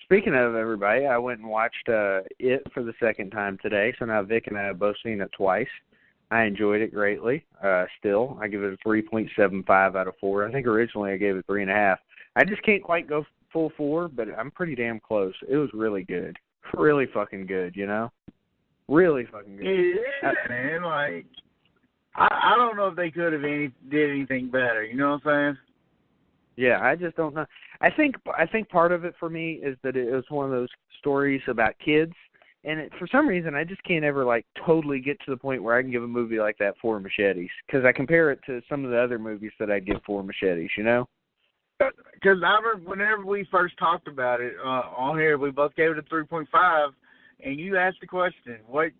Speaking of everybody, I went and watched It for the second time today. So now Vic and I have both seen it twice. I enjoyed it greatly. Still, I give it a 3.75 out of 4. I think originally I gave it 3.5. I just can't quite go full 4, but I'm pretty damn close. It was really good. Really fucking good, you know? Really fucking good. Yeah, man. Like, I don't know if they could have did anything better. You know what I'm saying? Yeah, I just don't know. I think part of it for me is that it was one of those stories about kids, and for some reason I just can't ever like totally get to the point where I can give a movie like that 4 machetes, because I compare it to some of the other movies that I give 4 machetes. You know? Because I remember whenever we first talked about it on here, we both gave it a 3.5, and you asked the question, what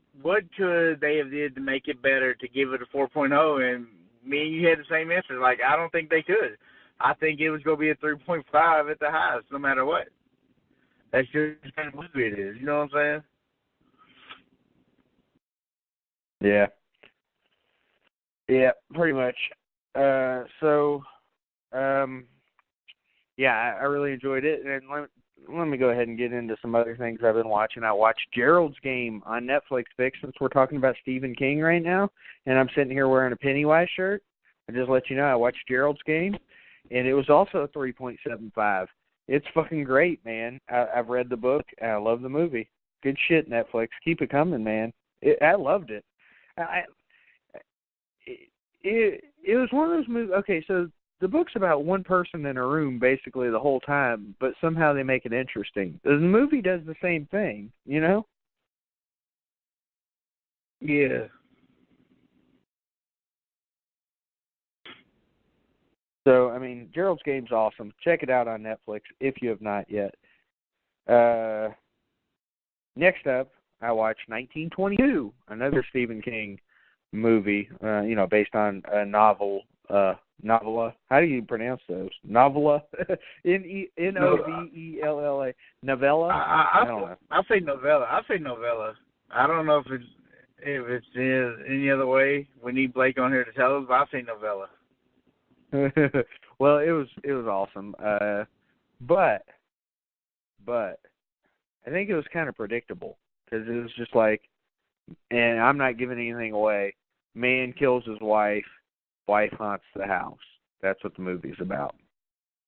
could they have did to make it better to give it a 4.0, and me and you had the same answer. Like, I don't think they could. I think it was going to be a 3.5 at the highest, no matter what. That's just the kind of movie it is. You know what I'm saying? Yeah. Yeah, pretty much. Yeah, I really enjoyed it. And let me go ahead and get into some other things I've been watching. I watched Gerald's Game on Netflix, Vic, since we're talking about Stephen King right now, and I'm sitting here wearing a Pennywise shirt. I just let you know I watched Gerald's Game, and it was also a 3.75. It's fucking great, man. I've read the book, and I love the movie. Good shit, Netflix. Keep it coming, man. I loved it. It was one of those movies. Okay, so the book's about one person in a room basically the whole time, but somehow they make it interesting. The movie does the same thing, you know? Yeah. So, I mean, Gerald's Game's awesome. Check it out on Netflix if you have not yet. Next up, I watched 1922, another Stephen King movie, based on a novella. How do you pronounce those? Novella? Novella. Novella? I don't know. I say novella. I don't know if it's any other way. We need Blake on here to tell us, but I say novella. Well, it was awesome. But I think it was kind of predictable, because it was just like, and I'm not giving anything away, man kills his wife haunts the house. That's what the movie's about,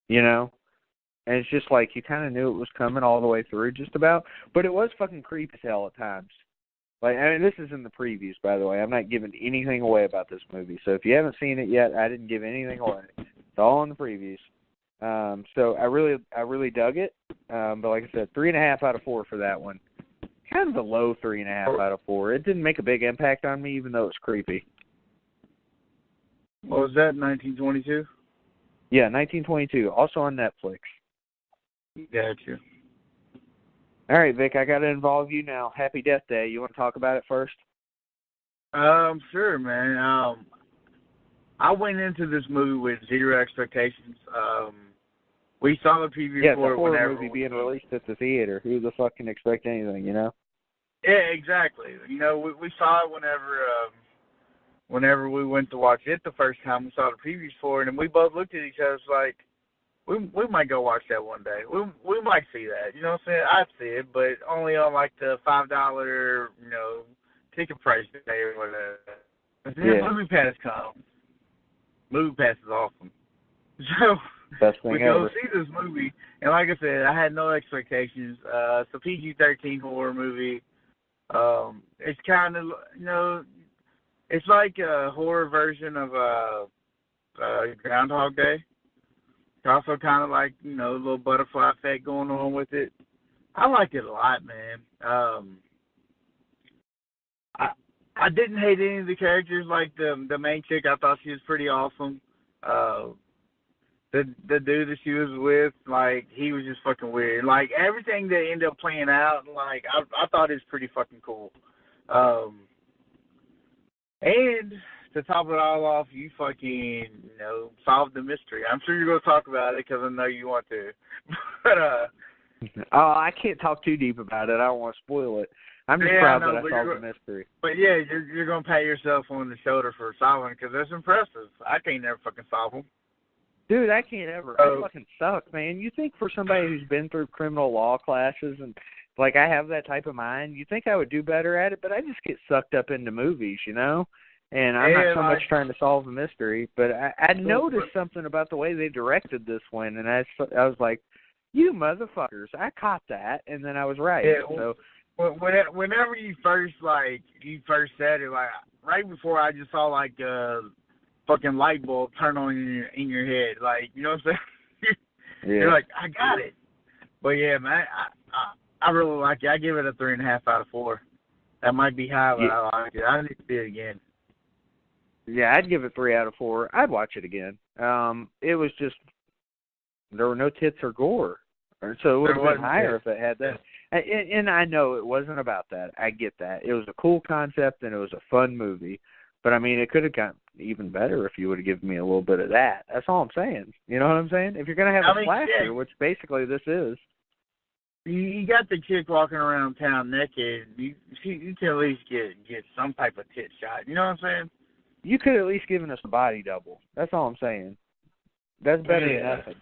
you know? And it's just like, you kind of knew it was coming all the way through just about, but it was fucking creepy as hell at times. Like, I mean, this is in the previews, by the way. I'm not giving anything away about this movie. So if you haven't seen it yet, I didn't give anything away. It's all in the previews. So I really dug it. But like I said, 3.5 out of 4 for that one. Kind of a low 3.5 out of 4. It didn't make a big impact on me, even though it's creepy. What was that, 1922? Yeah, 1922. Also on Netflix. Gotcha. All right, Vic, I got to involve you now. Happy Death Day. You want to talk about it first? Sure, man. I went into this movie with zero expectations. We saw the preview for it whenever. Yeah, the movie being released at the theater. Who the fuck can expect anything, you know? Yeah, exactly. You know, we saw it whenever we went to watch it the first time. We saw the previews for it, and we both looked at each other like, we might go watch that one day. We might see that. You know what I'm saying? I'd see it, but only on like the $5, ticket price day or whatever. And then Movie Pass comes. Movie Pass is awesome. So we go see this movie, and like I said, I had no expectations. It's a PG-13 horror movie. It's kind of, it's like a horror version of Groundhog Day. It's also kind of like, a little butterfly effect going on with it. I liked it a lot, man. I didn't hate any of the characters. Like the main chick, I thought she was pretty awesome. The dude that she was with, like, he was just fucking weird. Like, everything that ended up playing out, like, I thought it was pretty fucking cool. And to top it all off, you fucking, solved the mystery. I'm sure you're going to talk about it because I know you want to. But, I can't talk too deep about it. I don't want to spoil it. I'm just proud that I solved the mystery. But, yeah, you're going to pat yourself on the shoulder for solving it because that's impressive. I can't never fucking solve them. Dude, I can't ever. I fucking suck, man. You think for somebody who's been through criminal law classes and, like, I have that type of mind, you think I would do better at it, but I just get sucked up into movies, you know? And I'm not so much trying to solve a mystery, but I noticed something about the way they directed this one, and I was like, you motherfuckers, I caught that, and then I was right. Yeah, so whenever you first said it, like, right before I just saw, like, fucking light bulb turn on in your head, like, you know what I'm saying? Yeah. You're like, I got it. But yeah, man, I really like it. I give it a 3.5 out of 4. That might be high, but I like it. I need to see it again. Yeah, I'd give it 3 out of 4. I'd watch it again. It was just, there were no tits or gore, so it would have been higher if it had that. And I know it wasn't about that. I get that. It was a cool concept and it was a fun movie. But, I mean, it could have gotten even better if you would have given me a little bit of that. That's all I'm saying. You know what I'm saying? If you're going to have a slasher, which basically this is. You got the chick walking around town naked. You can at least get some type of tit shot. You know what I'm saying? You could at least given us a body double. That's all I'm saying. That's better than nothing.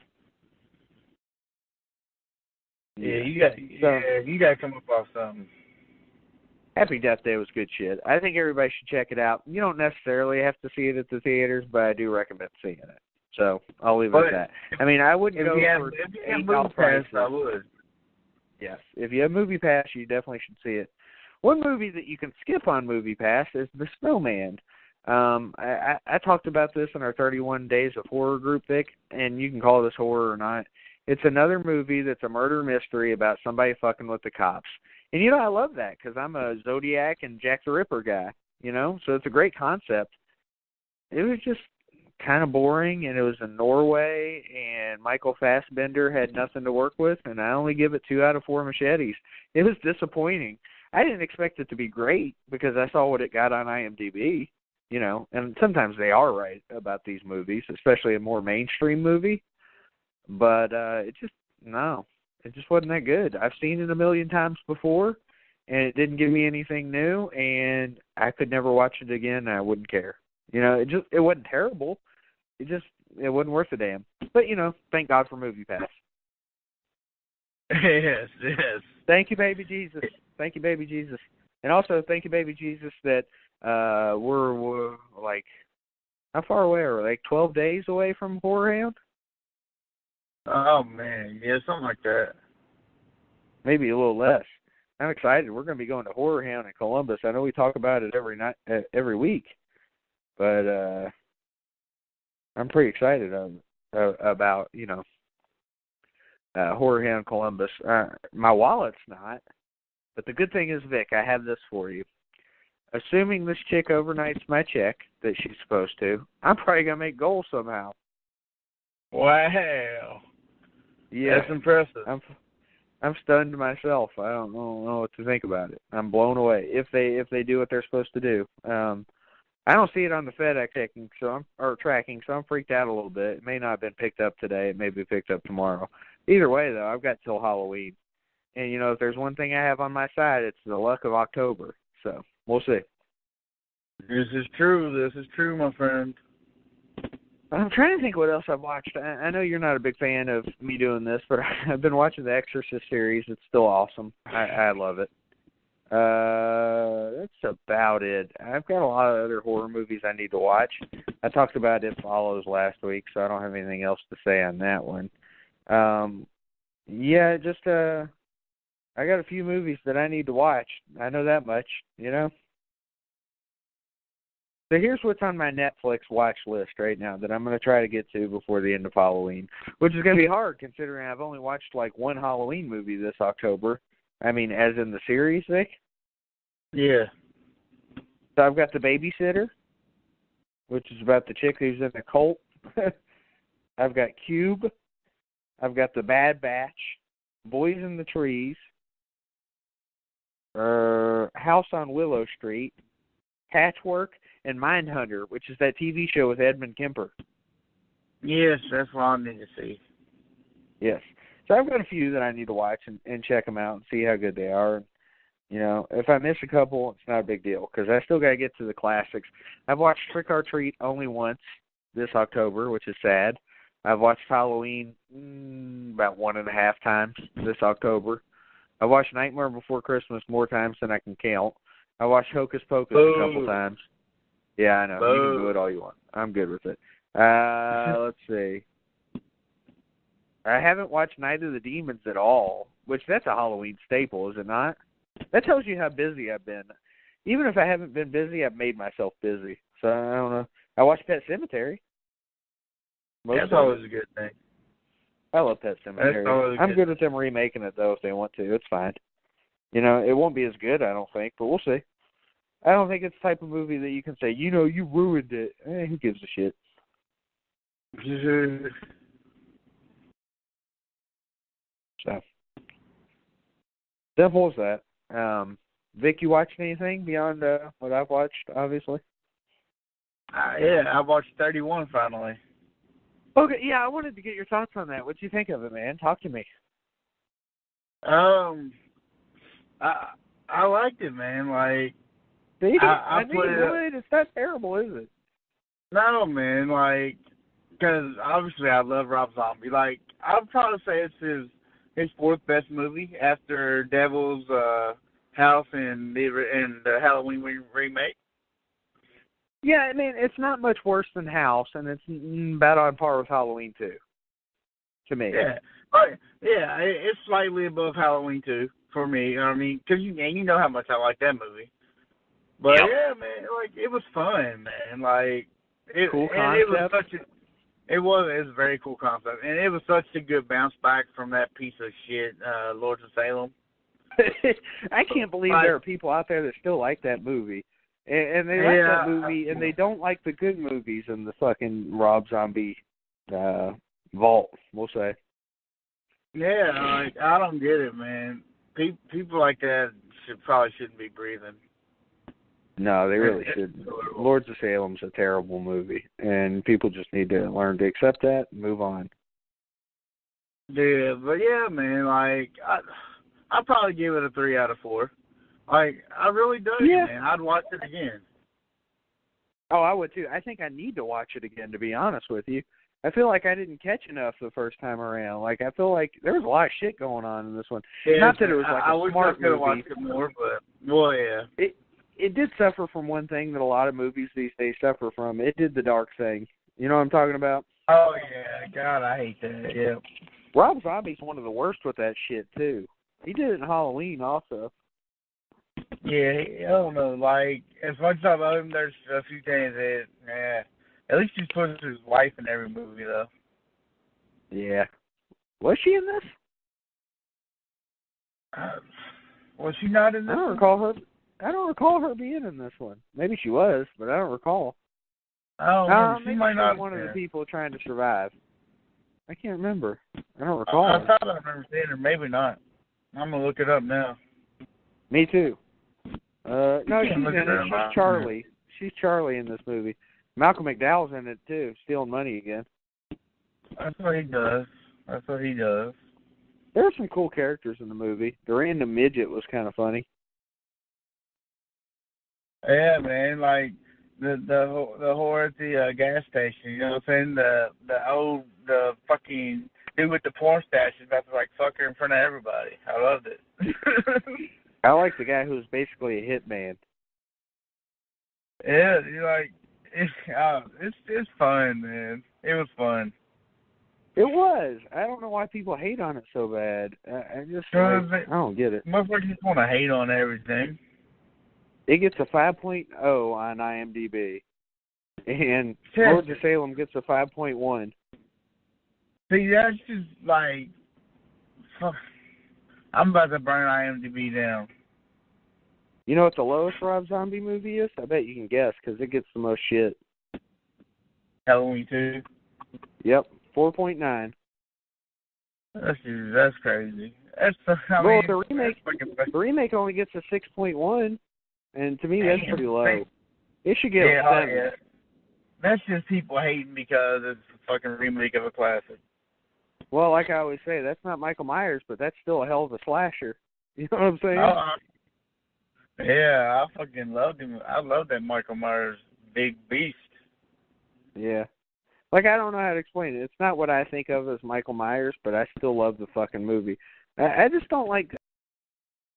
Yeah, you got to come up off something. Happy Death Day was good shit. I think everybody should check it out. You don't necessarily have to see it at the theaters, but I do recommend seeing it. So I'll leave it at that. I mean, I wouldn't go for $8 prices. I would. Yes, if you have Movie Pass, you definitely should see it. One movie that you can skip on Movie Pass is The Snowman. I talked about this in our 31 Days of Horror group, Vic, and you can call this horror or not. It's another movie that's a murder mystery about somebody fucking with the cops. And, you know, I love that because I'm a Zodiac and Jack the Ripper guy, you know, so it's a great concept. It was just kind of boring, and it was in Norway, and Michael Fassbender had nothing to work with, and I only give it 2 out of 4 machetes. It was disappointing. I didn't expect it to be great because I saw what it got on IMDb, you know, and sometimes they are right about these movies, especially a more mainstream movie, but it just wasn't that good. I've seen it a million times before, and it didn't give me anything new, and I could never watch it again, and I wouldn't care. You know, it wasn't terrible. It wasn't worth a damn. But, you know, thank God for Movie Pass. Yes. Thank you, baby Jesus. Thank you, baby Jesus. And also, thank you, baby Jesus, that we're like, how far away are we? Like 12 days away from Horror Hound? Oh, man. Yeah, something like that. Maybe a little less. I'm excited. We're going to be going to Horror Hound in Columbus. I know we talk about it every week, but I'm pretty excited about, you know, Horror Hound Columbus. My wallet's not, but the good thing is, Vic, I have this for you. Assuming this chick overnights my check that she's supposed to, I'm probably going to make gold somehow. Wow. Yeah. That's impressive. I'm stunned myself. I don't know what to think about it. I'm blown away if they do what they're supposed to do. I don't see it on the FedEx tracking, so I'm freaked out a little bit. It may not have been picked up today. It may be picked up tomorrow. Either way, though, I've got till Halloween. And, you know, if there's one thing I have on my side, it's the luck of October. So we'll see. This is true, my friend. I'm trying to think what else I've watched. I know you're not a big fan of me doing this, but I've been watching the Exorcist series. It's still awesome. I love it. That's about it. I've got a lot of other horror movies I need to watch. I talked about It Follows last week, so I don't have anything else to say on that one. I got a few movies that I need to watch. I know that much, you know? So here's what's on my Netflix watch list right now that I'm going to try to get to before the end of Halloween, which is going to be hard considering I've only watched like one Halloween movie this October. I mean, as in the series, Vic? Yeah. So I've got The Babysitter, which is about the chick who's in a cult. I've got Cube. I've got The Bad Batch, Boys in the Trees, House on Willow Street, Patchwork, and Mindhunter, which is that TV show with Edmund Kemper. Yes, that's what I need to see. Yes. So I've got a few that I need to watch and check them out and see how good they are. You know, if I miss a couple, it's not a big deal because I still got to get to the classics. I've watched Trick or Treat only once this October, which is sad. I've watched Halloween about 1.5 times this October. I watched Nightmare Before Christmas more times than I can count. I watched Hocus Pocus a couple times. Yeah, I know. You can do it all you want. I'm good with it. Let's see. I haven't watched Night of the Demons at all, which that's a Halloween staple, is it not? That tells you how busy I've been. Even if I haven't been busy, I've made myself busy. So I don't know. I watched Pet Sematary. That's always a good thing. I love Pet Sematary. I'm good with them remaking it, though, if they want to. It's fine. You know, it won't be as good, I don't think, but we'll see. I don't think it's the type of movie that you can say, you know, you ruined it. Who gives a shit? So, simple as that. Vic, you watched anything beyond what I've watched, obviously? Yeah, I watched 31 finally. Okay, yeah, I wanted to get your thoughts on that. What'd you think of it, man? Talk to me. I liked it, man. Like, See, I knew you would. It's not terrible, is it? No, man. Like, because obviously I love Rob Zombie. Like, I'd probably say it's his fourth best movie after Devil's House and the Halloween remake. Yeah, I mean, it's not much worse than House, and it's about on par with Halloween 2, to me. Yeah, it's slightly above Halloween 2 for me. I mean, because you know how much I like that movie. But yeah, man, like it was fun, man. Like cool concept. It was a very cool concept, and it was such a good bounce back from that piece of shit, Lords of Salem. I can't believe there are people out there that still like that movie. And they like that movie, and they don't like the good movies in the fucking Rob Zombie vault, we'll say. Yeah, like, I don't get it, man. People like that probably shouldn't be breathing. No, they really shouldn't. Lords of Salem's a terrible movie, and people just need to learn to accept that and move on. Yeah, but yeah, man, like, I'd probably give it a 3 out of 4. Like, I really do, man. I'd watch it again. Oh, I would too. I think I need to watch it again, to be honest with you. I feel like I didn't catch enough the first time around. Like, I feel like there was a lot of shit going on in this one. Yeah, not that it was like a smart movie. I wish I could have watched it more, but, well, yeah. It did suffer from one thing that a lot of movies these days suffer from. It did the dark thing. You know what I'm talking about? Oh, yeah. God, I hate that, yeah. Rob Zombie's one of the worst with that shit, too. He did it in Halloween, also. Yeah, I don't know. Like, as much as I love him, there's a few things that, at least he's putting his wife in every movie, though. Yeah. Was she in this? Was she not in this? I don't recall her being in this one. Maybe she was, but I don't recall. I don't remember. She maybe might not. One of the people trying to survive. I can't remember. I don't recall. I thought I remember seeing her. Maybe not. I'm gonna look it up now. Me too. No, she's in it. She's Charlie. She's Charlie in this movie. Malcolm McDowell's in it too, stealing money again. That's what he does. There are some cool characters in the movie. The random midget was kind of funny. Yeah, man. Like the whore at the gas station. You know what I'm saying? The fucking dude with the porn stash is about to like fuck her in front of everybody. I loved it. I like the guy who was basically a hitman. Yeah, you like it's fun, man. It was fun. It was. I don't know why people hate on it so bad. I don't get it. Motherfuckers just want to hate on everything. It gets a 5.0 on IMDb, and Lords of Salem gets a 5.1. See, that's just like, fuck. I'm about to burn IMDb down. You know what the lowest Rob Zombie movie is? I bet you can guess, because it gets the most shit. Halloween 2? Yep, 4.9. That's crazy. The remake only gets a 6.1, and to me that's pretty low. It should get a 7. Yeah. That's just people hating because it's a fucking remake of a classic. Well, like I always say, that's not Michael Myers, but that's still a hell of a slasher. You know what I'm saying? Yeah, I fucking loved him. I love that Michael Myers big beast. Yeah. Like, I don't know how to explain it. It's not what I think of as Michael Myers, but I still love the fucking movie. I just don't like